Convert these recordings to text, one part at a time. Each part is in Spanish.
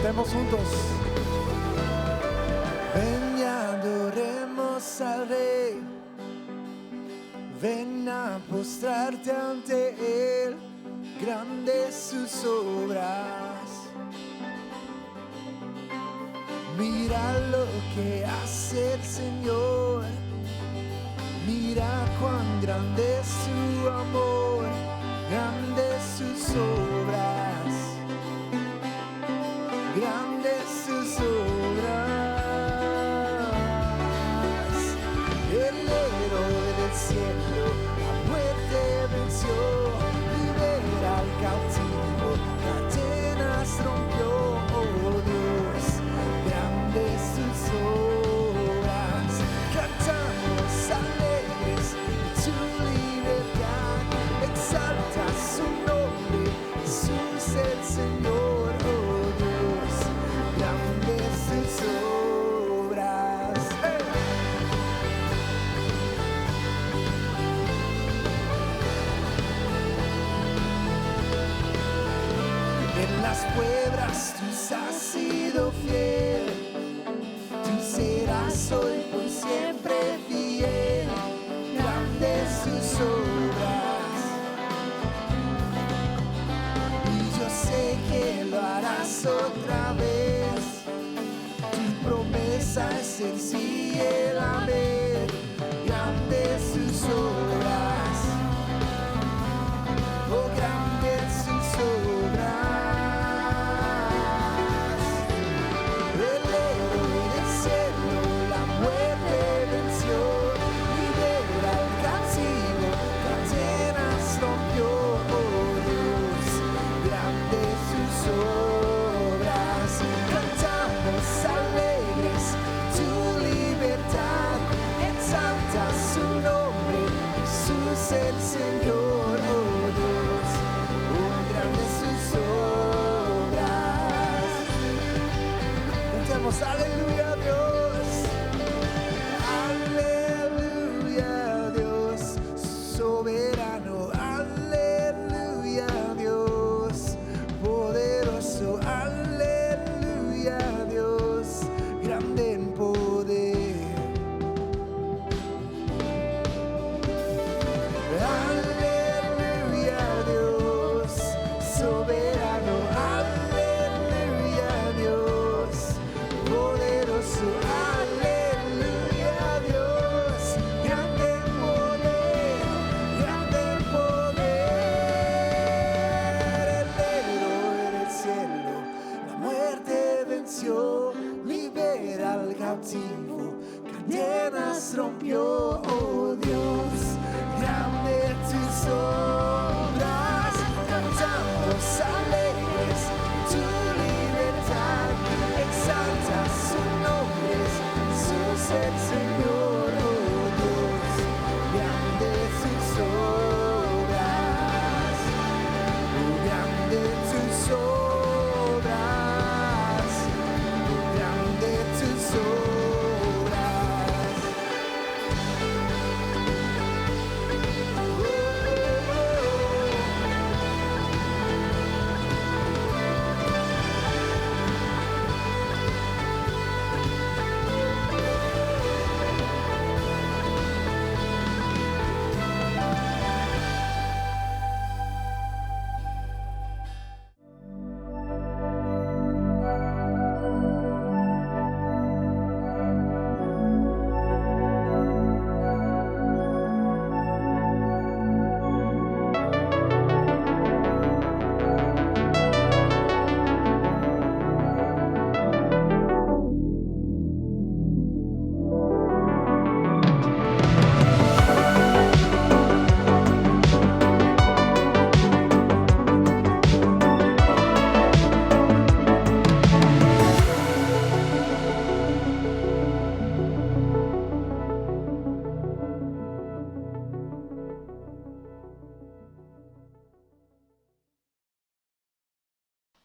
Cantemos juntos. Ven y adoremos al Rey. Ven a postrarte ante Él. Grandes sus obras. Mira lo que hace el Señor. Mira cuán grande es su amor. Grandes sus obras. Grandes sus obras. El héroe del cielo la muerte venció, libera al cautivo, cadenas rompió, oh Dios, grandes sus obras. Cantamos alegres tu libertad, exalta su nombre, Jesús el Señor, oh Dios, grandes sus obras. ¡Hey! En las pruebas tú has sido fiel, tú serás hoy por siempre fiel, grandes sus obras. Y yo sé que lo harás otra vez, tu promesa es el sí y el amén, grandes sus obras, oh grandes sus obras. El héroe del cielo la muerte venció, libera al cautivo, cadenas rompió, oh Dios, grandes sus obras. Cantamos alegres tu libertad, exalta su nombre, Jesús el Señor, oh Dios, oh grandes sus obras. Cantemos aleluya a Dios, aleluya a Dios, soberano, aleluya a Dios, poderoso, aleluya a Dios, grande en poder. Aleluya a Dios, soberano, aleluya a Dios, poderoso, aleluya a Dios, grande en poder, grande en poder. El héroe del cielo la muerte venció, libera al cautivo, cadenas rompió, oh Dios, grande tus obras. Cantamos alegres tu libertad, exalta su nombre, Jesús el Señor, oh Dios, grande tus obras, oh grande tus obras, oh grande tus obras.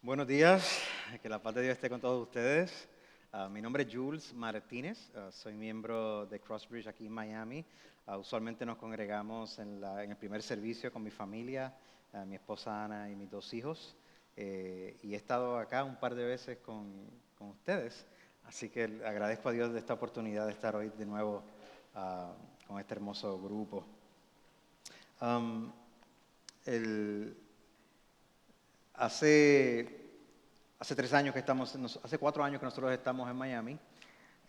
Buenos días, que la paz de Dios esté con todos ustedes. Mi nombre es Jules Martínez, soy miembro de Crossbridge aquí en Miami. Usualmente nos congregamos en el primer servicio con mi familia, mi esposa Ana y mis dos hijos. y he estado acá un par de veces con ustedes. Así que agradezco a Dios de esta oportunidad de estar hoy de nuevo con este hermoso grupo. Hace 3 años que hace 4 años que nosotros estamos en Miami.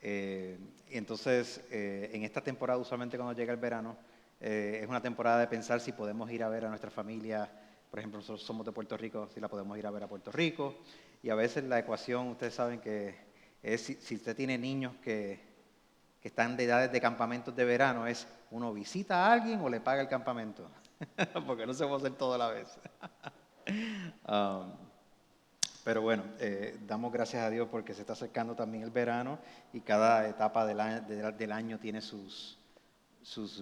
Y entonces, en esta temporada, usualmente cuando llega el verano, es una temporada de pensar si podemos ir a ver a nuestra familia. Por ejemplo, nosotros somos de Puerto Rico, si la podemos ir a ver a Puerto Rico. Y a veces la ecuación, ustedes saben que es si usted tiene niños que están de edades de campamentos de verano, es uno visita a alguien o le paga el campamento, porque no se puede hacer todo a la vez. Pero bueno, damos gracias a Dios porque se está acercando también el verano y cada etapa del año tiene sus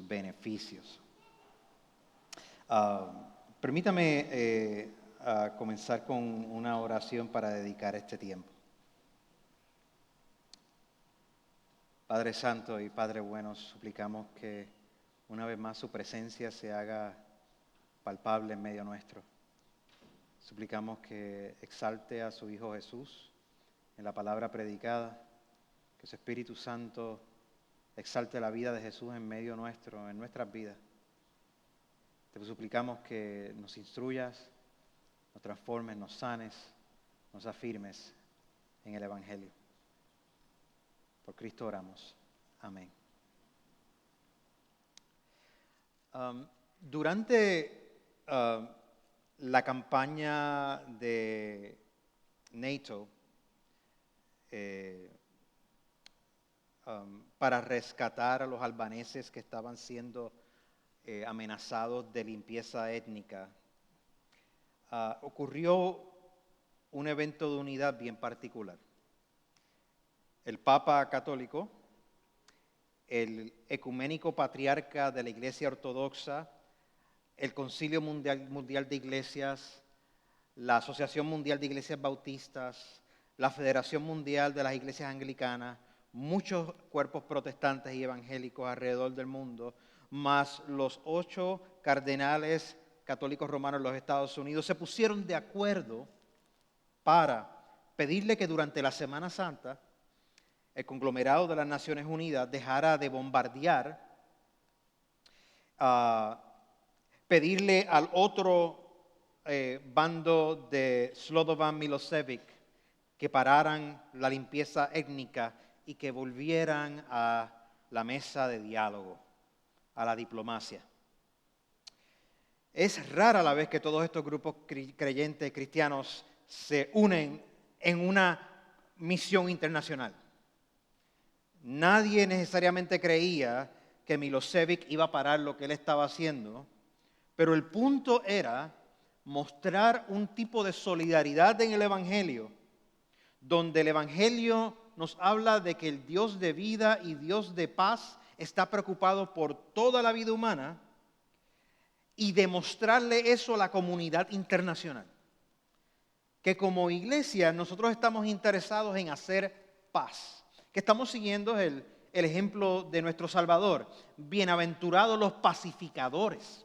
beneficios. Permítame comenzar con una oración para dedicar este tiempo. Padre Santo y Padre Bueno, suplicamos que una vez más su presencia se haga palpable en medio nuestro. Suplicamos que exalte a su Hijo Jesús en la palabra predicada, que su Espíritu Santo exalte la vida de Jesús en medio nuestro, en nuestras vidas. Te suplicamos que nos instruyas, nos transformes, nos sanes, nos afirmes en el Evangelio. Por Cristo oramos. Amén. Durante la campaña de NATO para rescatar a los albaneses que estaban siendo amenazados de limpieza étnica, ocurrió un evento de unidad bien particular. El Papa Católico, el ecuménico patriarca de la Iglesia Ortodoxa, el Concilio Mundial de Iglesias, la Asociación Mundial de Iglesias Bautistas, la Federación Mundial de las Iglesias Anglicanas, muchos cuerpos protestantes y evangélicos alrededor del mundo, más los 8 cardenales católicos romanos en los Estados Unidos, se pusieron de acuerdo para pedirle que durante la Semana Santa el conglomerado de las Naciones Unidas dejara de bombardear, pedirle al otro bando de Slobodan Milosevic que pararan la limpieza étnica y que volvieran a la mesa de diálogo, a la diplomacia. Es rara la vez que todos estos grupos creyentes cristianos se unen en una misión internacional. Nadie necesariamente creía que Milosevic iba a parar lo que él estaba haciendo, pero el punto era mostrar un tipo de solidaridad en el Evangelio, donde el Evangelio nos habla de que el Dios de vida y Dios de paz está preocupado por toda la vida humana y demostrarle eso a la comunidad internacional. Que como iglesia nosotros estamos interesados en hacer paz. Que estamos siguiendo el ejemplo de nuestro Salvador. Bienaventurados los pacificadores.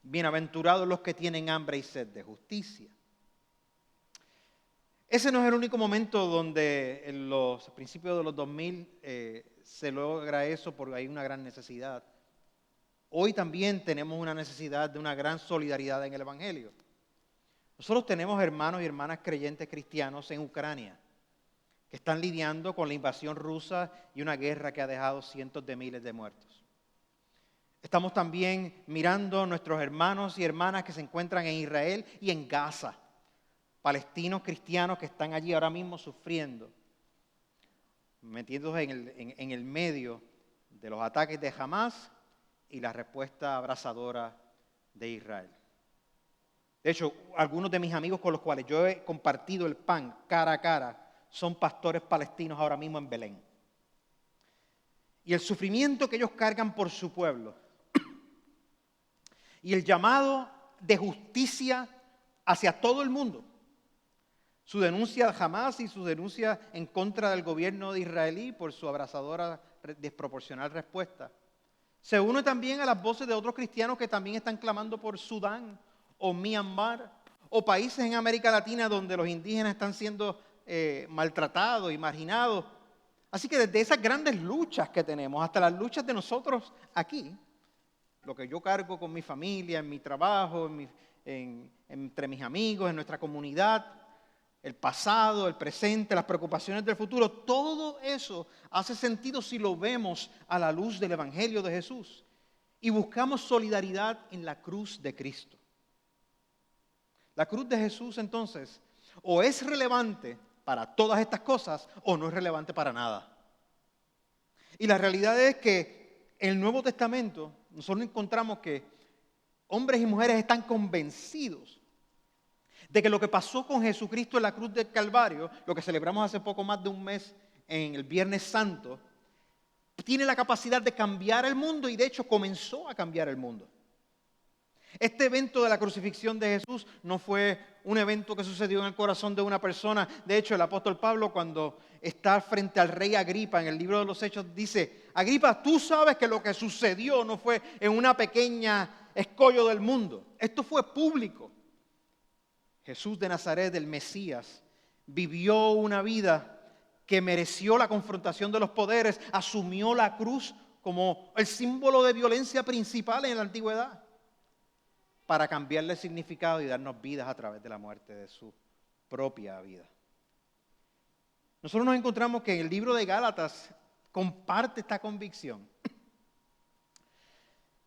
Bienaventurados los que tienen hambre y sed de justicia. Ese no es el único momento donde en los principios de los 2000 se logra eso porque hay una gran necesidad. Hoy también tenemos una necesidad de una gran solidaridad en el Evangelio. Nosotros tenemos hermanos y hermanas creyentes cristianos en Ucrania que están lidiando con la invasión rusa y una guerra que ha dejado cientos de miles de muertos. Estamos también mirando a nuestros hermanos y hermanas que se encuentran en Israel y en Gaza, palestinos cristianos que están allí ahora mismo sufriendo, metiéndose en el medio de los ataques de Hamás y la respuesta abrasadora de Israel. De hecho, algunos de mis amigos con los cuales yo he compartido el pan cara a cara son pastores palestinos ahora mismo en Belén. Y el sufrimiento que ellos cargan por su pueblo y el llamado de justicia hacia todo el mundo, su denuncia a Hamás y su denuncia en contra del gobierno de israelí por su abrasadora desproporcional respuesta, se une también a las voces de otros cristianos que también están clamando por Sudán o Myanmar o países en América Latina donde los indígenas están siendo maltratados y marginados. Así que desde esas grandes luchas que tenemos hasta las luchas de nosotros aquí, lo que yo cargo con mi familia, en mi trabajo, entre mis amigos, en nuestra comunidad, el pasado, el presente, las preocupaciones del futuro, todo eso hace sentido si lo vemos a la luz del Evangelio de Jesús y buscamos solidaridad en la cruz de Cristo. La cruz de Jesús, entonces, o es relevante para todas estas cosas o no es relevante para nada. Y la realidad es que en el Nuevo Testamento nosotros encontramos que hombres y mujeres están convencidos de que lo que pasó con Jesucristo en la cruz del Calvario, lo que celebramos hace poco más de un mes en el Viernes Santo, tiene la capacidad de cambiar el mundo y de hecho comenzó a cambiar el mundo. Este evento de la crucifixión de Jesús no fue un evento que sucedió en el corazón de una persona. De hecho, el apóstol Pablo, cuando está frente al rey Agripa en el libro de los Hechos, dice: Agripa, tú sabes que lo que sucedió no fue en una pequeña escollo del mundo. Esto fue público. Jesús de Nazaret, el Mesías, vivió una vida que mereció la confrontación de los poderes, asumió la cruz como el símbolo de violencia principal en la antigüedad, para cambiarle el significado y darnos vidas a través de la muerte de su propia vida. Nosotros nos encontramos que en el libro de Gálatas comparte esta convicción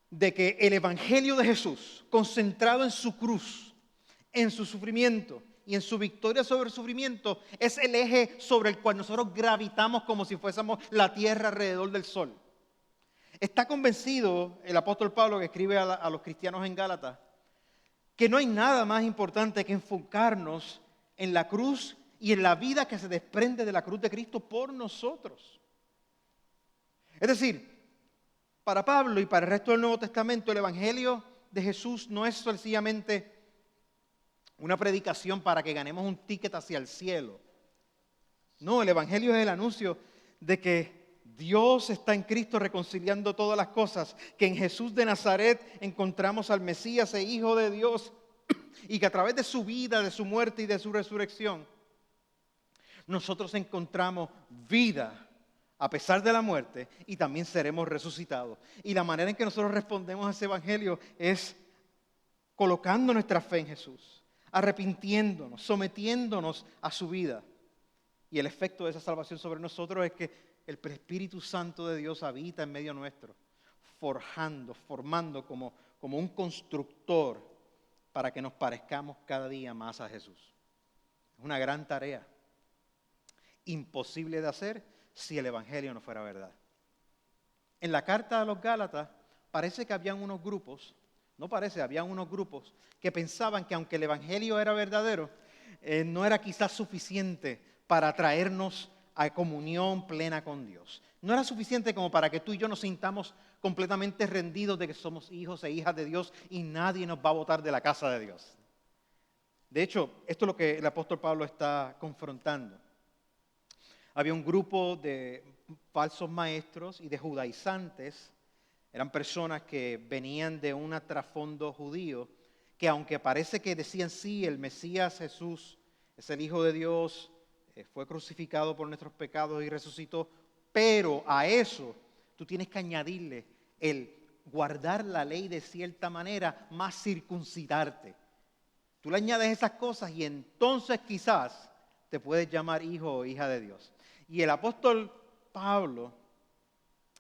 de que el Evangelio de Jesús, concentrado en su cruz, en su sufrimiento y en su victoria sobre el sufrimiento, es el eje sobre el cual nosotros gravitamos como si fuésemos la tierra alrededor del sol. Está convencido el apóstol Pablo, que escribe a los cristianos en Gálatas, que no hay nada más importante que enfocarnos en la cruz y en la vida que se desprende de la cruz de Cristo por nosotros. Es decir, para Pablo y para el resto del Nuevo Testamento, el Evangelio de Jesús no es sencillamente una predicación para que ganemos un ticket hacia el cielo. No, el Evangelio es el anuncio de que Dios está en Cristo reconciliando todas las cosas, que en Jesús de Nazaret encontramos al Mesías, el Hijo de Dios, y que a través de su vida, de su muerte y de su resurrección, nosotros encontramos vida a pesar de la muerte y también seremos resucitados. Y la manera en que nosotros respondemos a ese Evangelio es colocando nuestra fe en Jesús, arrepintiéndonos, sometiéndonos a su vida. Y el efecto de esa salvación sobre nosotros es que el Espíritu Santo de Dios habita en medio nuestro, formando como un constructor para que nos parezcamos cada día más a Jesús. Es una gran tarea, imposible de hacer si el Evangelio no fuera verdad. En la carta a los Gálatas parece que habían unos grupos, habían unos grupos que pensaban que aunque el Evangelio era verdadero, no era quizás suficiente para traernos a comunión plena con Dios. No era suficiente como para que tú y yo nos sintamos completamente rendidos de que somos hijos e hijas de Dios y nadie nos va a botar de la casa de Dios. De hecho, esto es lo que el apóstol Pablo está confrontando. Había un grupo de falsos maestros y de judaizantes. Eran personas que venían de un trasfondo judío, que aunque parece que decían sí, el Mesías Jesús es el Hijo de Dios, fue crucificado por nuestros pecados y resucitó, pero a eso tú tienes que añadirle el guardar la ley de cierta manera, más circuncidarte. Tú le añades esas cosas y entonces quizás te puedes llamar hijo o hija de Dios. Y el apóstol Pablo,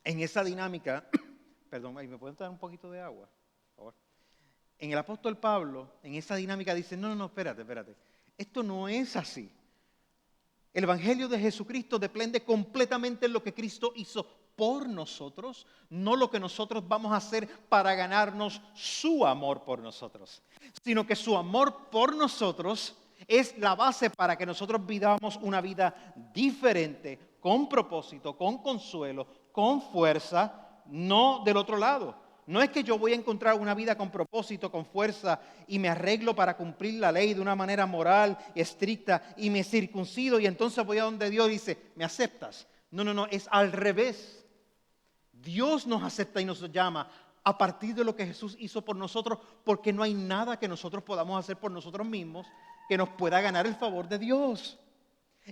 en esa dinámica, perdón, ¿me pueden dar un poquito de agua, por favor? En el apóstol Pablo, en esa dinámica dice, no, espérate, esto no es así. El Evangelio de Jesucristo depende completamente en lo que Cristo hizo por nosotros, no lo que nosotros vamos a hacer para ganarnos su amor por nosotros, sino que su amor por nosotros es la base para que nosotros vivamos una vida diferente, con propósito, con consuelo, con fuerza, no del otro lado. No es que yo voy a encontrar una vida con propósito, con fuerza y me arreglo para cumplir la ley de una manera moral y estricta y me circuncido y entonces voy a donde Dios dice, ¿me aceptas? No, es al revés. Dios nos acepta y nos llama a partir de lo que Jesús hizo por nosotros, porque no hay nada que nosotros podamos hacer por nosotros mismos que nos pueda ganar el favor de Dios.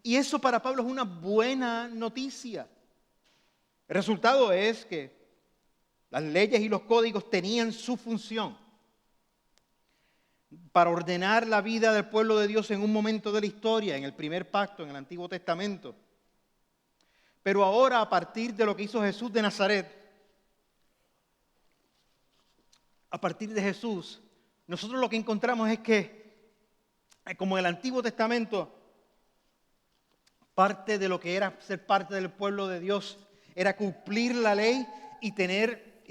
Y eso para Pablo es una buena noticia. El resultado es que las leyes y los códigos tenían su función para ordenar la vida del pueblo de Dios en un momento de la historia, en el primer pacto, en el Antiguo Testamento. Pero ahora, a partir de lo que hizo Jesús de Nazaret, a partir de Jesús, nosotros lo que encontramos es que, como en el Antiguo Testamento, parte de lo que era ser parte del pueblo de Dios era cumplir la ley y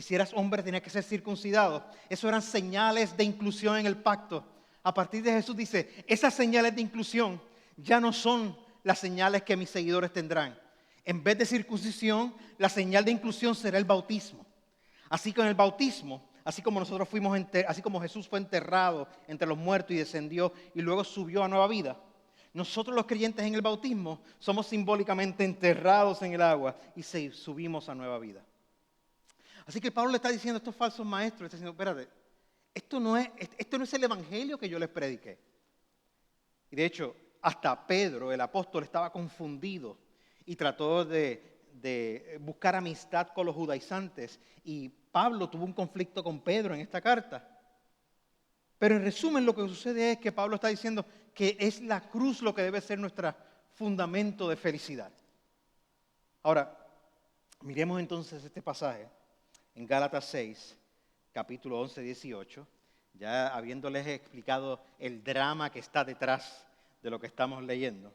si eras hombre tenías que ser circuncidado. Eso eran señales de inclusión en el pacto. A partir de Jesús dice, esas señales de inclusión ya no son las señales que mis seguidores tendrán. En vez de circuncisión, la señal de inclusión será el bautismo. Así que en el bautismo, así como Jesús fue enterrado entre los muertos y descendió y luego subió a nueva vida, nosotros los creyentes en el bautismo somos simbólicamente enterrados en el agua y subimos a nueva vida. Así que Pablo le está diciendo a estos falsos maestros, le está diciendo, espérate, esto no es el evangelio que yo les prediqué. Y de hecho, hasta Pedro, el apóstol, estaba confundido y trató de buscar amistad con los judaizantes. Y Pablo tuvo un conflicto con Pedro en esta carta. Pero en resumen lo que sucede es que Pablo está diciendo que es la cruz lo que debe ser nuestro fundamento de felicidad. Ahora, miremos entonces este pasaje en Gálatas 6, capítulo 11, 18, ya habiéndoles explicado el drama que está detrás de lo que estamos leyendo.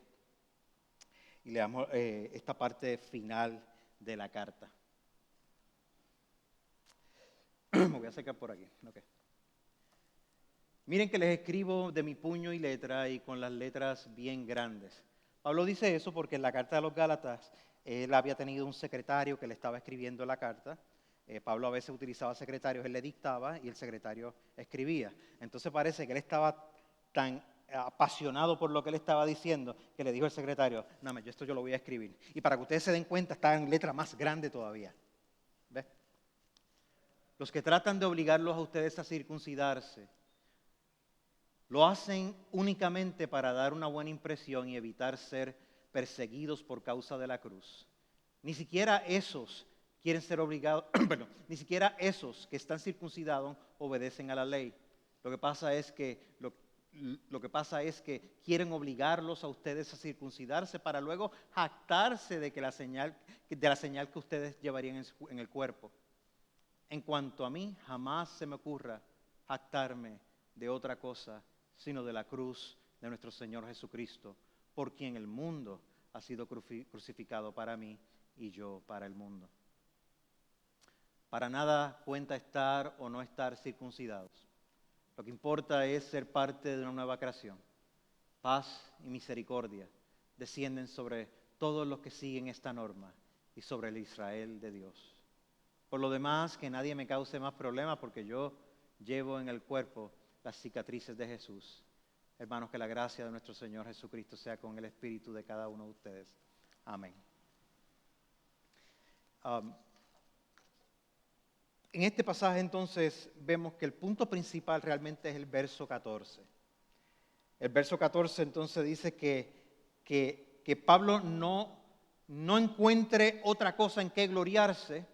Y leamos esta parte final de la carta. Me voy a acercar por aquí. Okay. Miren que les escribo de mi puño y letra y con las letras bien grandes. Pablo dice eso porque en la carta de los Gálatas él había tenido un secretario que le estaba escribiendo la carta. Pablo a veces utilizaba secretarios, él le dictaba y el secretario escribía. Entonces parece que él estaba tan apasionado por lo que él estaba diciendo que le dijo al secretario, no, esto yo lo voy a escribir. Y para que ustedes se den cuenta, está en letra más grande todavía. ¿Ves? Los que tratan de obligarlos a ustedes a circuncidarse, lo hacen únicamente para dar una buena impresión y evitar ser perseguidos por causa de la cruz. Ni siquiera esos quieren ser obligados, ni siquiera esos que están circuncidados obedecen a la ley. Lo que pasa es que quieren obligarlos a ustedes a circuncidarse para luego jactarse de la señal que ustedes llevarían en el cuerpo. En cuanto a mí, jamás se me ocurra jactarme de otra cosa sino de la cruz de nuestro Señor Jesucristo, por quien el mundo ha sido crucificado para mí y yo para el mundo. Para nada cuenta estar o no estar circuncidados. Lo que importa es ser parte de una nueva creación. Paz y misericordia descienden sobre todos los que siguen esta norma y sobre el Israel de Dios. Por lo demás, que nadie me cause más problemas porque yo llevo en el cuerpo las cicatrices de Jesús. Hermanos, que la gracia de nuestro Señor Jesucristo sea con el espíritu de cada uno de ustedes. Amén. En este pasaje entonces vemos que el punto principal realmente es el verso 14. El verso 14 entonces dice que Pablo no encuentre otra cosa en que gloriarse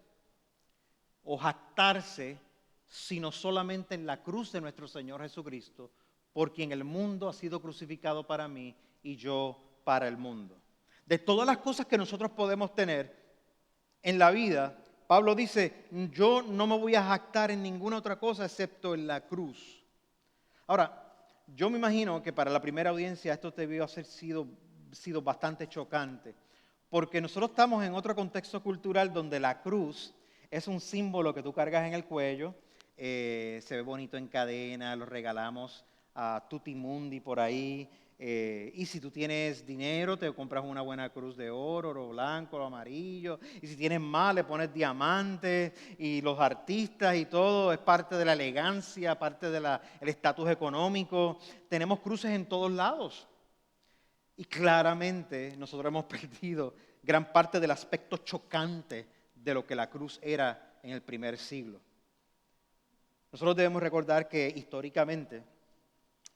o jactarse, sino solamente en la cruz de nuestro Señor Jesucristo, por quien el mundo ha sido crucificado para mí y yo para el mundo. De todas las cosas que nosotros podemos tener en la vida, Pablo dice, yo no me voy a jactar en ninguna otra cosa excepto en la cruz. Ahora, yo me imagino que para la primera audiencia esto debió haber sido bastante chocante, porque nosotros estamos en otro contexto cultural donde la cruz es un símbolo que tú cargas en el cuello, se ve bonito en cadena, lo regalamos a Tutti Mundi por ahí, y si tú tienes dinero te compras una buena cruz de oro blanco, oro amarillo, y si tienes más le pones diamantes, y los artistas y todo, es parte de la elegancia, parte del estatus económico. Tenemos cruces en todos lados, y claramente nosotros hemos perdido gran parte del aspecto chocante de lo que la cruz era en el primer siglo. Nosotros debemos recordar que históricamente,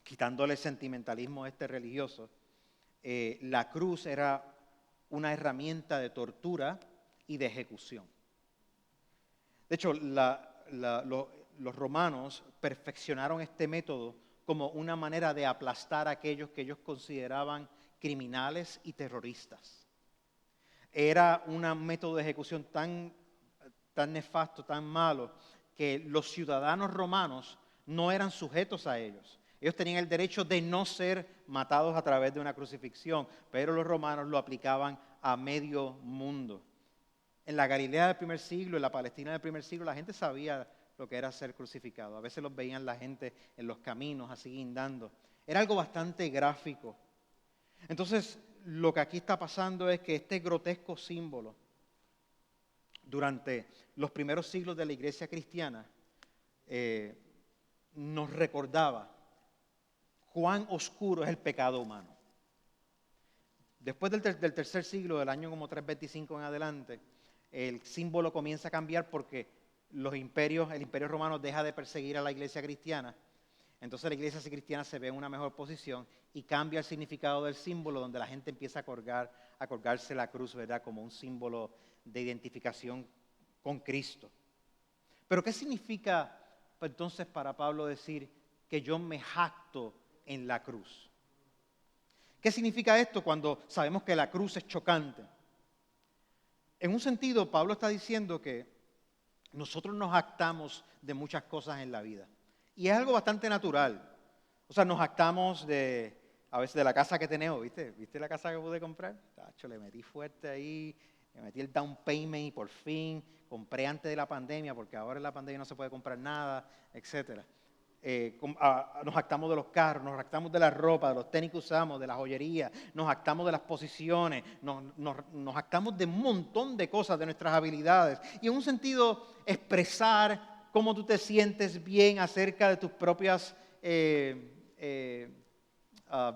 quitándole el sentimentalismo religioso, la cruz era una herramienta de tortura y de ejecución. De hecho, los romanos perfeccionaron este método como una manera de aplastar a aquellos que ellos consideraban criminales y terroristas. Era un método de ejecución tan nefasto, tan malo, que los ciudadanos romanos no eran sujetos a ellos. Ellos tenían el derecho de no ser matados a través de una crucifixión, pero los romanos lo aplicaban a medio mundo. En la Galilea del primer siglo, en la Palestina del primer siglo, la gente sabía lo que era ser crucificado. A veces los veían la gente en los caminos, así guindando. Era algo bastante gráfico. Entonces, lo que aquí está pasando es que este grotesco símbolo, durante los primeros siglos de la iglesia cristiana, nos recordaba cuán oscuro es el pecado humano. Después del tercer siglo, del año como 325 en adelante, el símbolo comienza a cambiar porque el imperio romano deja de perseguir a la iglesia cristiana. Entonces la iglesia cristiana se ve en una mejor posición y cambia el significado del símbolo, donde la gente empieza a colgarse la cruz, ¿verdad?, como un símbolo de identificación con Cristo. Pero ¿qué significa entonces para Pablo decir que yo me jacto en la cruz? ¿Qué significa esto cuando sabemos que la cruz es chocante? En un sentido, Pablo está diciendo que nosotros nos jactamos de muchas cosas en la vida. Y es algo bastante natural. O sea, nos jactamos a veces de la casa que tenemos, ¿viste? ¿Viste la casa que pude comprar? Tacho, le metí fuerte ahí, le metí el down payment y por fin compré antes de la pandemia, porque ahora en la pandemia no se puede comprar nada, etcétera. Nos jactamos de los carros, nos jactamos de la ropa, de los tenis que usamos, de la joyería, nos jactamos de las posiciones, nos jactamos de un montón de cosas, de nuestras habilidades. Y en un sentido, expresar cómo tú te sientes bien acerca de tus propias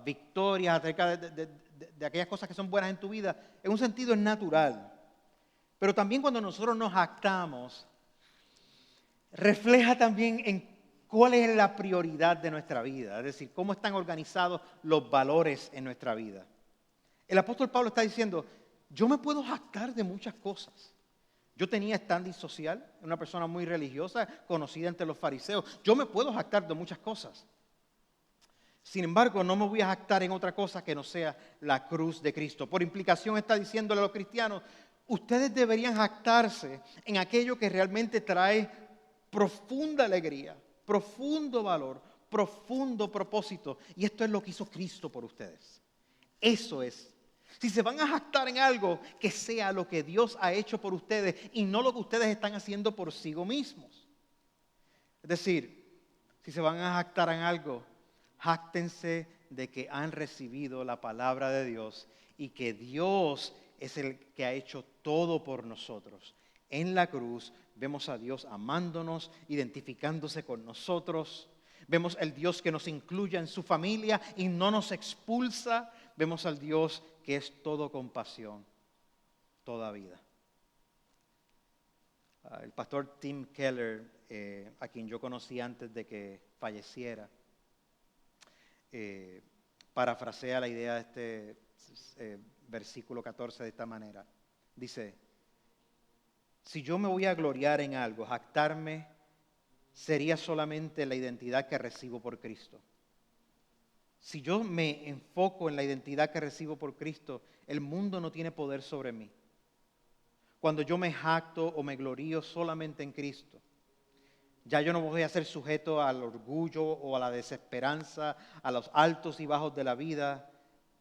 victorias, acerca de aquellas cosas que son buenas en tu vida, en un sentido es natural. Pero también cuando nosotros nos jactamos, refleja también en cuál es la prioridad de nuestra vida, es decir, cómo están organizados los valores en nuestra vida. El apóstol Pablo está diciendo, yo me puedo jactar de muchas cosas. Yo tenía standing social, una persona muy religiosa, conocida entre los fariseos. Yo me puedo jactar de muchas cosas. Sin embargo, no me voy a jactar en otra cosa que no sea la cruz de Cristo. Por implicación está diciéndole a los cristianos, ustedes deberían jactarse en aquello que realmente trae profunda alegría, profundo valor, profundo propósito. Y esto es lo que hizo Cristo por ustedes. Eso es. Si se van a jactar en algo, que sea lo que Dios ha hecho por ustedes y no lo que ustedes están haciendo por sí mismos. Es decir, si se van a jactar en algo, jáctense de que han recibido la palabra de Dios y que Dios es el que ha hecho todo por nosotros. En la cruz vemos a Dios amándonos, identificándose con nosotros. Vemos al Dios que nos incluye en su familia y no nos expulsa. Vemos al Dios que es todo compasión, toda vida. El pastor Tim Keller, a quien yo conocí antes de que falleciera, parafrasea la idea de este versículo 14 de esta manera. Dice, si yo me voy a gloriar en algo, jactarme, sería solamente la identidad que recibo por Cristo. Si yo me enfoco en la identidad que recibo por Cristo, el mundo no tiene poder sobre mí. Cuando yo me jacto o me glorío solamente en Cristo, ya yo no voy a ser sujeto al orgullo o a la desesperanza, a los altos y bajos de la vida,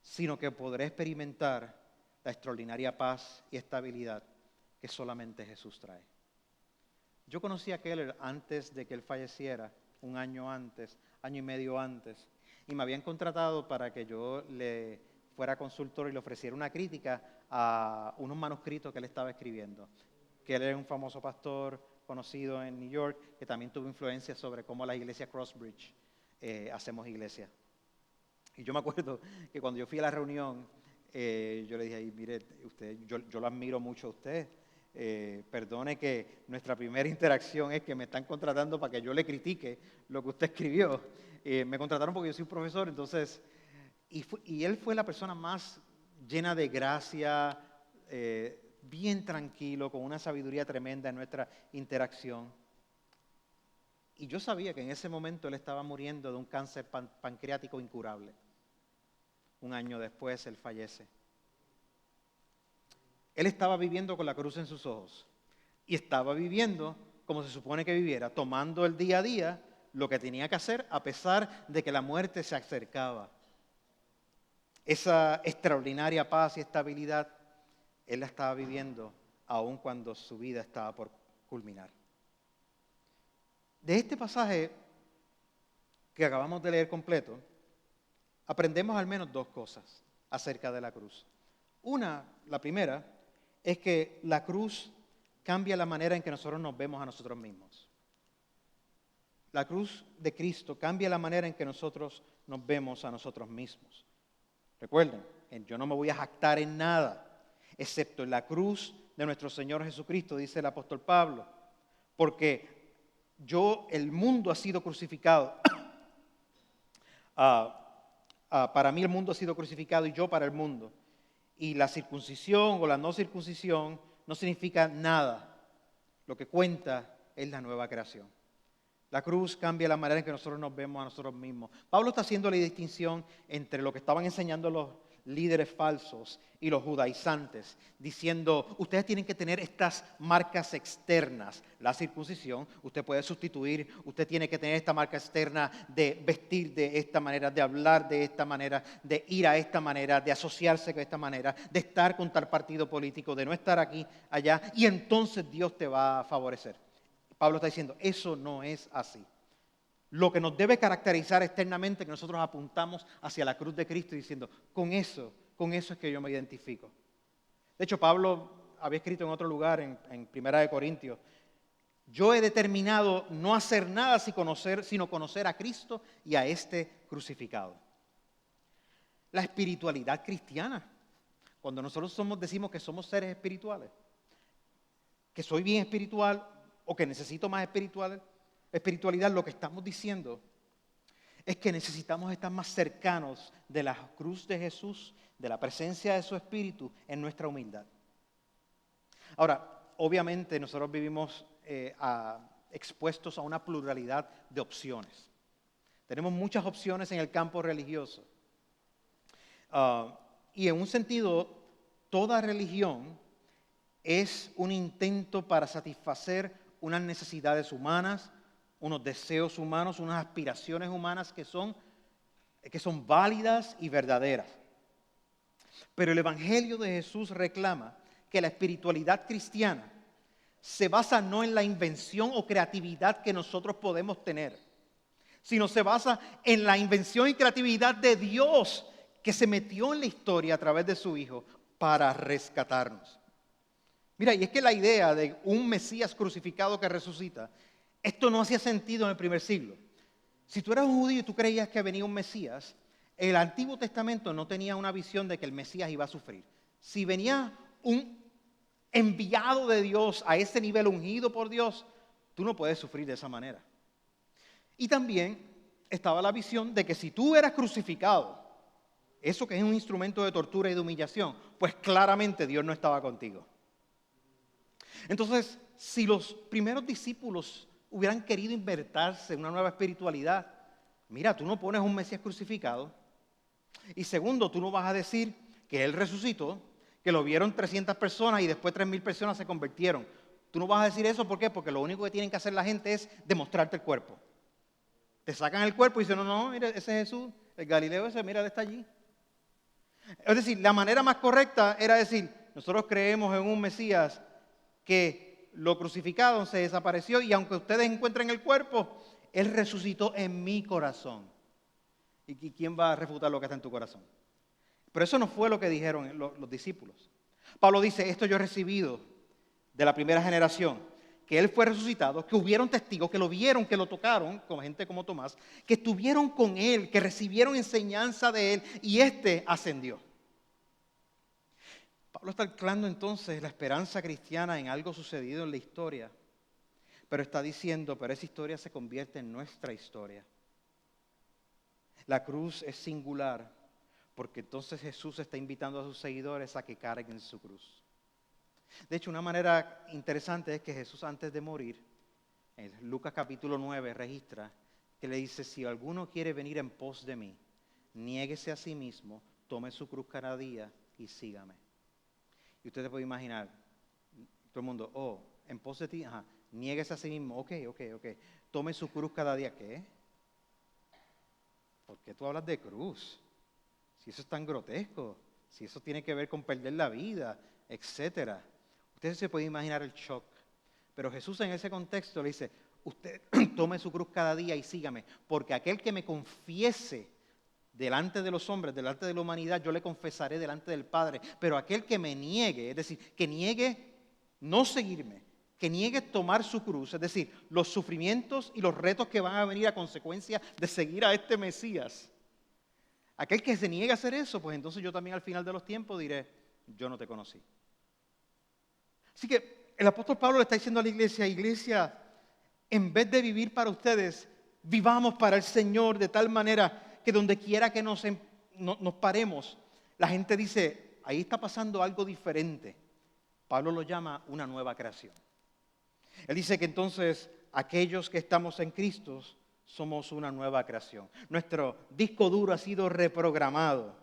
sino que podré experimentar la extraordinaria paz y estabilidad que solamente Jesús trae. Yo conocí a Keller antes de que él falleciera, un año antes, año y medio antes, y me habían contratado para que yo le fuera consultor y le ofreciera una crítica a unos manuscritos que él estaba escribiendo. Keller es un famoso pastor conocido en New York, que también tuvo influencia sobre cómo la iglesia Crossbridge hacemos iglesia. Y yo me acuerdo que cuando yo fui a la reunión, yo le dije, mire, usted, yo lo admiro mucho a usted, Perdone que nuestra primera interacción es que me están contratando para que yo le critique lo que usted escribió. Me contrataron porque yo soy un profesor, entonces, y él fue la persona más llena de gracia, bien tranquilo, con una sabiduría tremenda en nuestra interacción. Y yo sabía que en ese momento él estaba muriendo de un cáncer pancreático incurable. Un año después él fallece. Él estaba viviendo con la cruz en sus ojos y estaba viviendo como se supone que viviera, tomando el día a día lo que tenía que hacer a pesar de que la muerte se acercaba. Esa extraordinaria paz y estabilidad, él la estaba viviendo aun cuando su vida estaba por culminar. De este pasaje que acabamos de leer completo, aprendemos al menos dos cosas acerca de la cruz. La primera, es que la cruz cambia la manera en que nosotros nos vemos a nosotros mismos. La cruz de Cristo cambia la manera en que nosotros nos vemos a nosotros mismos. Recuerden, yo no me voy a jactar en nada, excepto en la cruz de nuestro Señor Jesucristo, dice el apóstol Pablo, porque el mundo ha sido crucificado. Para mí el mundo ha sido crucificado y yo para el mundo. Y la circuncisión o la no circuncisión no significa nada. Lo que cuenta es la nueva creación. La cruz cambia la manera en que nosotros nos vemos a nosotros mismos. Pablo está haciendo la distinción entre lo que estaban enseñando los líderes falsos y los judaizantes, diciendo, ustedes tienen que tener estas marcas externas. La circuncisión, usted puede sustituir, usted tiene que tener esta marca externa de vestir de esta manera, de hablar de esta manera, de ir a esta manera, de asociarse con esta manera, de estar con tal partido político, de no estar aquí, allá, y entonces Dios te va a favorecer. Pablo está diciendo, eso no es así. Lo que nos debe caracterizar externamente es que nosotros apuntamos hacia la cruz de Cristo diciendo, con eso es que yo me identifico. De hecho, Pablo había escrito en otro lugar, en Primera de Corintios, yo he determinado no hacer nada sino conocer a Cristo y a este crucificado. La espiritualidad cristiana, cuando nosotros decimos que somos seres espirituales, que soy bien espiritual o que necesito más espiritualidad, lo que estamos diciendo es que necesitamos estar más cercanos de la cruz de Jesús, de la presencia de su Espíritu en nuestra humildad. Ahora, obviamente nosotros vivimos expuestos a una pluralidad de opciones. Tenemos muchas opciones en el campo religioso. Y en un sentido, toda religión es un intento para satisfacer unas necesidades humanas, unos deseos humanos, unas aspiraciones humanas que son válidas y verdaderas. Pero el Evangelio de Jesús reclama que la espiritualidad cristiana se basa no en la invención o creatividad que nosotros podemos tener, sino se basa en la invención y creatividad de Dios que se metió en la historia a través de su Hijo para rescatarnos. Mira, y es que la idea de un Mesías crucificado que resucita, esto no hacía sentido en el primer siglo. Si tú eras un judío y tú creías que venía un Mesías, el Antiguo Testamento no tenía una visión de que el Mesías iba a sufrir. Si venía un enviado de Dios a ese nivel, ungido por Dios, tú no puedes sufrir de esa manera. Y también estaba la visión de que si tú eras crucificado, eso que es un instrumento de tortura y de humillación, pues claramente Dios no estaba contigo. Entonces, si los primeros discípulos hubieran querido inventarse una nueva espiritualidad, mira, tú no pones un Mesías crucificado. Y segundo, tú no vas a decir que Él resucitó, que lo vieron 300 personas y después 3,000 personas se convirtieron. Tú no vas a decir eso, ¿por qué? Porque lo único que tienen que hacer la gente es demostrarte el cuerpo. Te sacan el cuerpo y dicen, no, mira, ese es Jesús, el Galileo ese, mira, él está allí. Es decir, la manera más correcta era decir, nosotros creemos en un Mesías que lo crucificaron, se desapareció y aunque ustedes encuentren el cuerpo, Él resucitó en mi corazón. ¿Y quién va a refutar lo que está en tu corazón? Pero eso no fue lo que dijeron los discípulos. Pablo dice, esto yo he recibido de la primera generación, que Él fue resucitado, que hubieron testigos, que lo vieron, que lo tocaron, como gente como Tomás, que estuvieron con Él, que recibieron enseñanza de Él y éste ascendió. Pablo está anclando entonces la esperanza cristiana en algo sucedido en la historia, pero está diciendo, pero esa historia se convierte en nuestra historia. La cruz es singular porque entonces Jesús está invitando a sus seguidores a que carguen su cruz. De hecho, una manera interesante es que Jesús antes de morir, en Lucas capítulo 9 registra que le dice, si alguno quiere venir en pos de mí, niéguese a sí mismo, tome su cruz cada día y sígame. Y usted se puede imaginar, todo el mundo, en pos de ti, niéguese a sí mismo, ok. Tome su cruz cada día, ¿qué? ¿Por qué tú hablas de cruz? Si eso es tan grotesco, si eso tiene que ver con perder la vida, etcétera. Usted se puede imaginar el shock. Pero Jesús en ese contexto le dice, usted tome su cruz cada día y sígame, porque aquel que me confiese delante de los hombres, delante de la humanidad, yo le confesaré delante del Padre. Pero aquel que me niegue, es decir, que niegue no seguirme, que niegue tomar su cruz, es decir, los sufrimientos y los retos que van a venir a consecuencia de seguir a este Mesías. Aquel que se niegue a hacer eso, pues entonces yo también al final de los tiempos diré, yo no te conocí. Así que el apóstol Pablo le está diciendo a la iglesia, en vez de vivir para ustedes, vivamos para el Señor de tal manera que donde quiera que nos paremos, la gente dice, ahí está pasando algo diferente. Pablo lo llama una nueva creación. Él dice que entonces aquellos que estamos en Cristo somos una nueva creación. Nuestro disco duro ha sido reprogramado.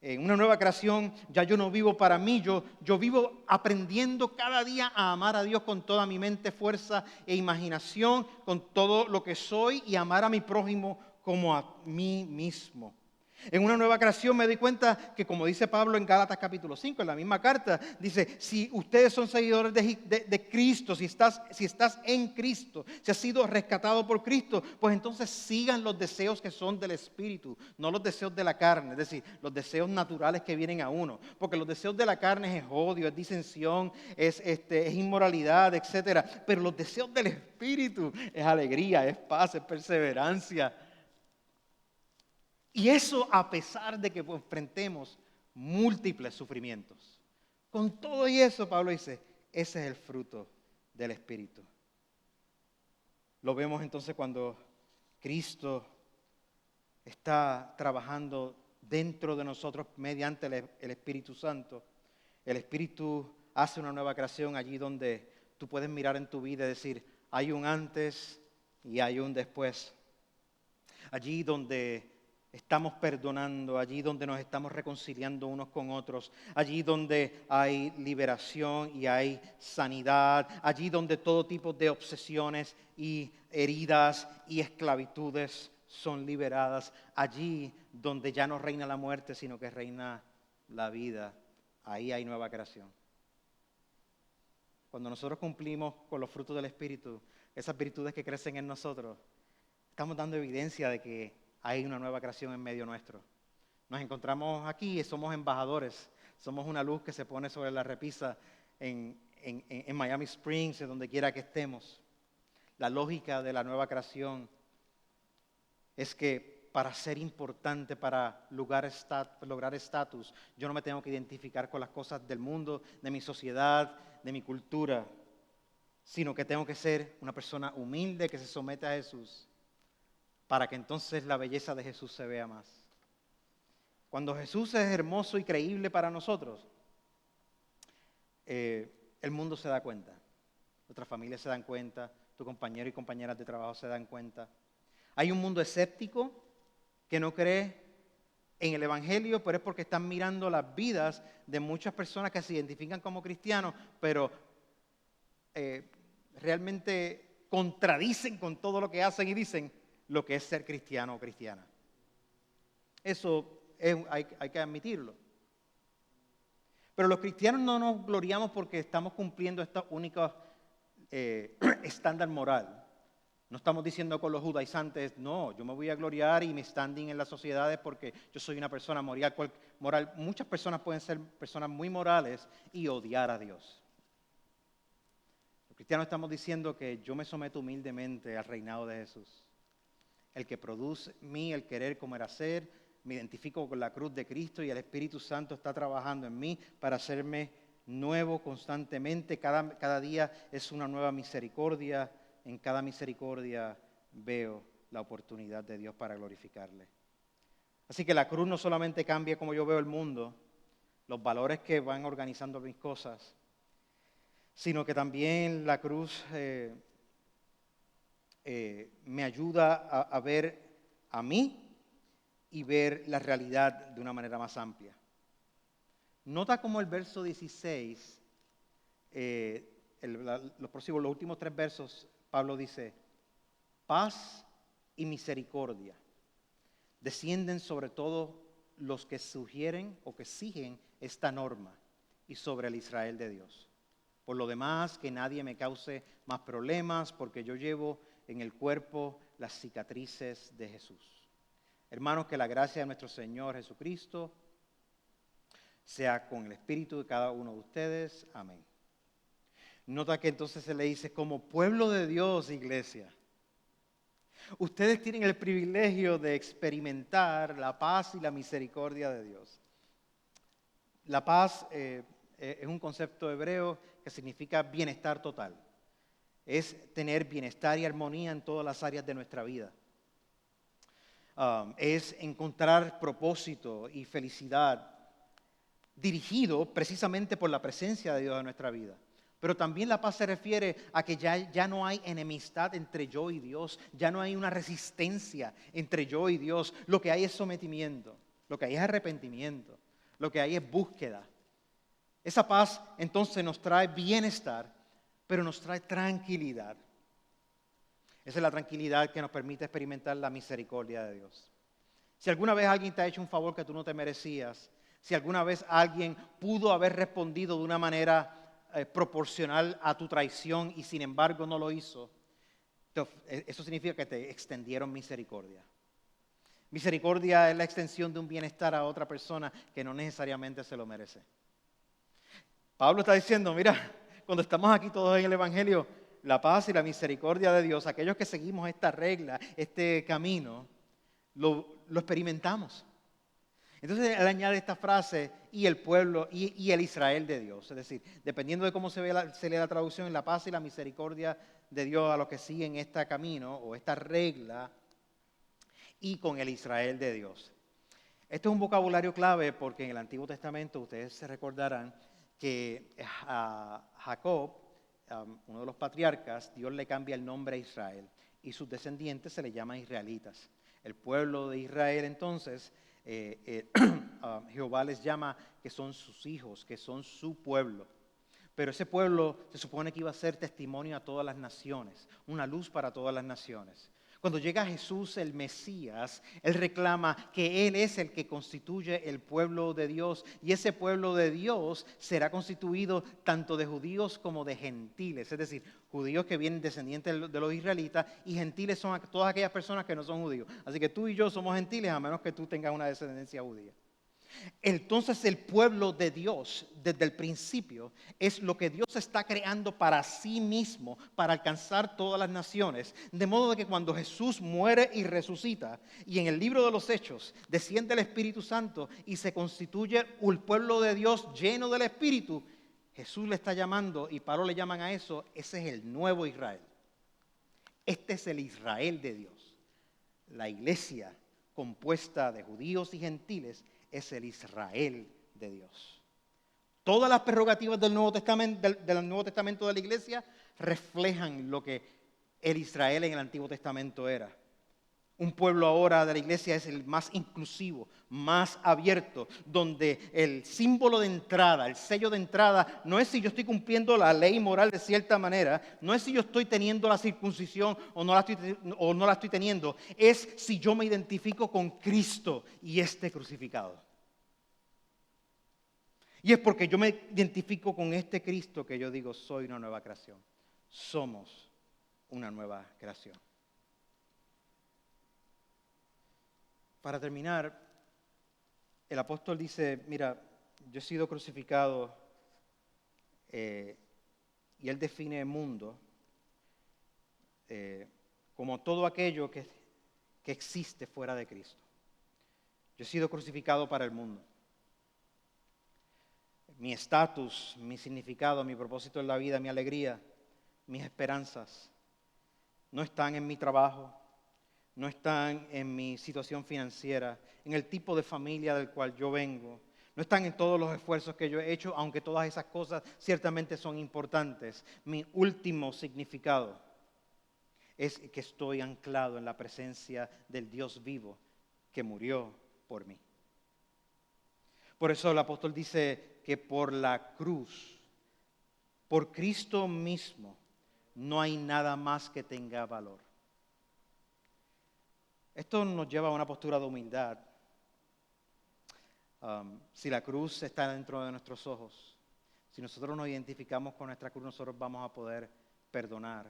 En una nueva creación ya yo no vivo para mí, yo vivo aprendiendo cada día a amar a Dios con toda mi mente, fuerza e imaginación, con todo lo que soy y amar a mi prójimo como a mí mismo. En una nueva creación me doy cuenta que, como dice Pablo en Gálatas capítulo 5, en la misma carta, dice, si ustedes son seguidores de Cristo, si estás en Cristo, si has sido rescatado por Cristo, pues entonces sigan los deseos que son del Espíritu, no los deseos de la carne, es decir, los deseos naturales que vienen a uno. Porque los deseos de la carne es odio, es disensión, es inmoralidad, etc. Pero los deseos del Espíritu es alegría, es paz, es perseverancia. Y eso a pesar de que enfrentemos múltiples sufrimientos. Con todo y eso, Pablo dice, ese es el fruto del Espíritu. Lo vemos entonces cuando Cristo está trabajando dentro de nosotros mediante el Espíritu Santo. El Espíritu hace una nueva creación allí donde tú puedes mirar en tu vida y decir, hay un antes y hay un después. Allí donde estamos perdonando, allí donde nos estamos reconciliando unos con otros, allí donde hay liberación y hay sanidad, allí donde todo tipo de obsesiones y heridas y esclavitudes son liberadas, allí donde ya no reina la muerte, sino que reina la vida, ahí hay nueva creación. Cuando nosotros cumplimos con los frutos del Espíritu, esas virtudes que crecen en nosotros, estamos dando evidencia de que hay una nueva creación en medio nuestro. Nos encontramos aquí y somos embajadores. Somos una luz que se pone sobre la repisa en Miami Springs, en donde quiera que estemos. La lógica de la nueva creación es que para ser importante, para lograr estatus, yo no me tengo que identificar con las cosas del mundo, de mi sociedad, de mi cultura, sino que tengo que ser una persona humilde que se somete a Jesús, para que entonces la belleza de Jesús se vea más. Cuando Jesús es hermoso y creíble para nosotros, el mundo se da cuenta, nuestras familias se dan cuenta, tus compañeros y compañeras de trabajo se dan cuenta. Hay un mundo escéptico que no cree en el Evangelio, pero es porque están mirando las vidas de muchas personas que se identifican como cristianos, pero realmente contradicen con todo lo que hacen y dicen lo que es ser cristiano o cristiana. Eso hay que admitirlo. Pero los cristianos no nos gloriamos porque estamos cumpliendo estos únicos estándar moral. No estamos diciendo con los judaizantes, no, yo me voy a gloriar y mi standing en la sociedad es porque yo soy una persona moral. Muchas personas pueden ser personas muy morales y odiar a Dios. Los cristianos estamos diciendo que yo me someto humildemente al reinado de Jesús. El que produce en mí el querer como el hacer, me identifico con la cruz de Cristo y el Espíritu Santo está trabajando en mí para hacerme nuevo constantemente. Cada día es una nueva misericordia. En cada misericordia veo la oportunidad de Dios para glorificarle. Así que la cruz no solamente cambia como yo veo el mundo, los valores que van organizando mis cosas, sino que también la cruz me ayuda a ver a mí y ver la realidad de una manera más amplia. Nota cómo el verso 16, los últimos 3 versos, Pablo dice, paz y misericordia descienden sobre todos los que sugieren o que siguen esta norma y sobre el Israel de Dios. Por lo demás, que nadie me cause más problemas, porque yo llevo en el cuerpo las cicatrices de Jesús. Hermanos, que la gracia de nuestro Señor Jesucristo sea con el espíritu de cada uno de ustedes. Amén. Nota que entonces se le dice, como pueblo de Dios, iglesia, ustedes tienen el privilegio de experimentar la paz y la misericordia de Dios. La paz es un concepto hebreo que significa bienestar total. Es tener bienestar y armonía en todas las áreas de nuestra vida. Es encontrar propósito y felicidad dirigido precisamente por la presencia de Dios en nuestra vida. Pero también la paz se refiere a que ya no hay enemistad entre yo y Dios, ya no hay una resistencia entre yo y Dios. Lo que hay es sometimiento, lo que hay es arrepentimiento, lo que hay es búsqueda. Esa paz entonces nos trae bienestar, pero nos trae tranquilidad. Esa es la tranquilidad que nos permite experimentar la misericordia de Dios. Si alguna vez alguien te ha hecho un favor que tú no te merecías, si alguna vez alguien pudo haber respondido de una manera proporcional a tu traición y sin embargo no lo hizo, eso significa que te extendieron misericordia. Misericordia es la extensión de un bienestar a otra persona que no necesariamente se lo merece. Pablo está diciendo, mira, cuando estamos aquí todos en el Evangelio, la paz y la misericordia de Dios, aquellos que seguimos esta regla, este camino, lo experimentamos. Entonces él añade esta frase, y el pueblo, y el Israel de Dios. Es decir, dependiendo de cómo se lee la traducción, la paz y la misericordia de Dios a los que siguen este camino o esta regla, y con el Israel de Dios. Esto es un vocabulario clave porque en el Antiguo Testamento ustedes se recordarán que a Jacob, uno de los patriarcas, Dios le cambia el nombre a Israel y sus descendientes se le llaman israelitas. El pueblo de Israel entonces, Jehová les llama que son sus hijos, que son su pueblo. Pero ese pueblo se supone que iba a ser testimonio a todas las naciones, una luz para todas las naciones. Cuando llega Jesús, el Mesías, Él reclama que Él es el que constituye el pueblo de Dios. Y ese pueblo de Dios será constituido tanto de judíos como de gentiles. Es decir, judíos que vienen descendientes de los israelitas y gentiles son todas aquellas personas que no son judíos. Así que tú y yo somos gentiles a menos que tú tengas una descendencia judía. Entonces el pueblo de Dios desde el principio es lo que Dios está creando para sí mismo, para alcanzar todas las naciones. De modo de que cuando Jesús muere y resucita y en el libro de los Hechos desciende el Espíritu Santo y se constituye un pueblo de Dios lleno del Espíritu, Jesús le está llamando y Pablo le llaman a eso, ese es el nuevo Israel. Este es el Israel de Dios. La iglesia compuesta de judíos y gentiles es el Israel de Dios. Todas las prerrogativas del Nuevo Testamento de la iglesia reflejan lo que el Israel en el Antiguo Testamento era. Un pueblo ahora de la iglesia es el más inclusivo, más abierto, donde el símbolo de entrada, el sello de entrada, no es si yo estoy cumpliendo la ley moral de cierta manera, no es si yo estoy teniendo la circuncisión o no la estoy teniendo, es si yo me identifico con Cristo y este crucificado. Y es porque yo me identifico con este Cristo que yo digo, soy una nueva creación. Somos una nueva creación. Para terminar, el apóstol dice, mira, yo he sido crucificado y él define el mundo como todo aquello que existe fuera de Cristo. Yo he sido crucificado para el mundo. Mi estatus, mi significado, mi propósito en la vida, mi alegría, mis esperanzas, no están en mi trabajo, no están en mi situación financiera, en el tipo de familia del cual yo vengo, no están en todos los esfuerzos que yo he hecho, aunque todas esas cosas ciertamente son importantes. Mi último significado es que estoy anclado en la presencia del Dios vivo que murió por mí. Por eso el apóstol dice que por la cruz, por Cristo mismo, no hay nada más que tenga valor. Esto nos lleva a una postura de humildad. Si la cruz está dentro de nuestros ojos, si nosotros nos identificamos con nuestra cruz, nosotros vamos a poder perdonar,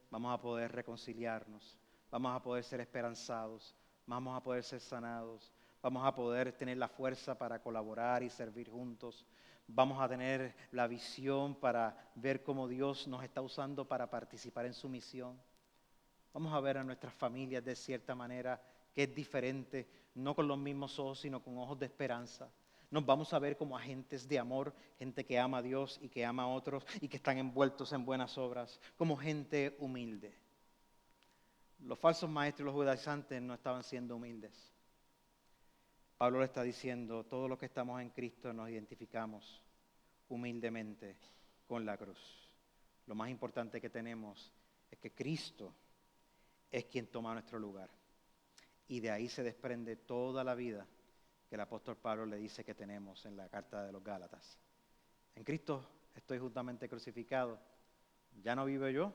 vamos a poder reconciliarnos, vamos a poder ser esperanzados, vamos a poder ser sanados, vamos a poder tener la fuerza para colaborar y servir juntos, vamos a tener la visión para ver cómo Dios nos está usando para participar en su misión. Vamos a ver a nuestras familias de cierta manera que es diferente, no con los mismos ojos, sino con ojos de esperanza. Nos vamos a ver como agentes de amor, gente que ama a Dios y que ama a otros y que están envueltos en buenas obras, como gente humilde. Los falsos maestros y los judaizantes no estaban siendo humildes. Pablo le está diciendo, todos los que estamos en Cristo nos identificamos humildemente con la cruz. Lo más importante que tenemos es que Cristo es quien toma nuestro lugar. Y de ahí se desprende toda la vida que el apóstol Pablo le dice que tenemos en la carta de los Gálatas. En Cristo estoy juntamente crucificado. Ya no vivo yo,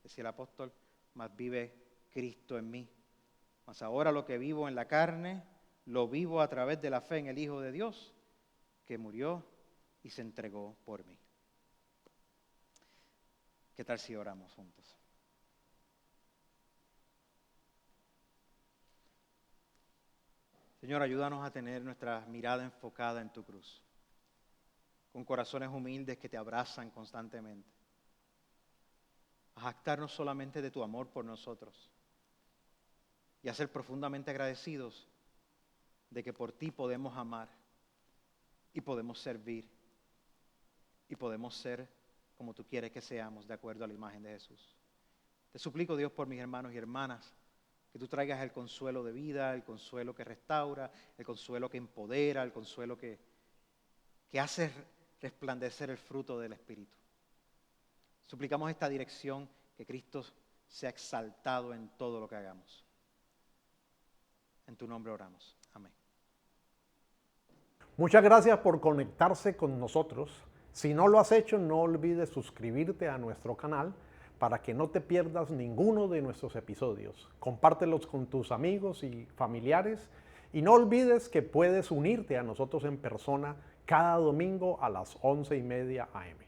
decía el apóstol, mas vive Cristo en mí. Mas ahora lo que vivo en la carne, lo vivo a través de la fe en el Hijo de Dios, que murió y se entregó por mí. ¿Qué tal si oramos juntos? Señor, ayúdanos a tener nuestra mirada enfocada en tu cruz, con corazones humildes que te abrazan constantemente, a jactarnos solamente de tu amor por nosotros y a ser profundamente agradecidos de que por ti podemos amar y podemos servir y podemos ser como tú quieres que seamos, de acuerdo a la imagen de Jesús. Te suplico, Dios, por mis hermanos y hermanas, que tú traigas el consuelo de vida, el consuelo que restaura, el consuelo que empodera, el consuelo que hace resplandecer el fruto del Espíritu. Suplicamos esta dirección, que Cristo sea exaltado en todo lo que hagamos. En tu nombre oramos. Amén. Muchas gracias por conectarse con nosotros. Si no lo has hecho, no olvides suscribirte a nuestro canal para que no te pierdas ninguno de nuestros episodios. Compártelos con tus amigos y familiares y no olvides que puedes unirte a nosotros en persona cada domingo a las 11:30 a.m.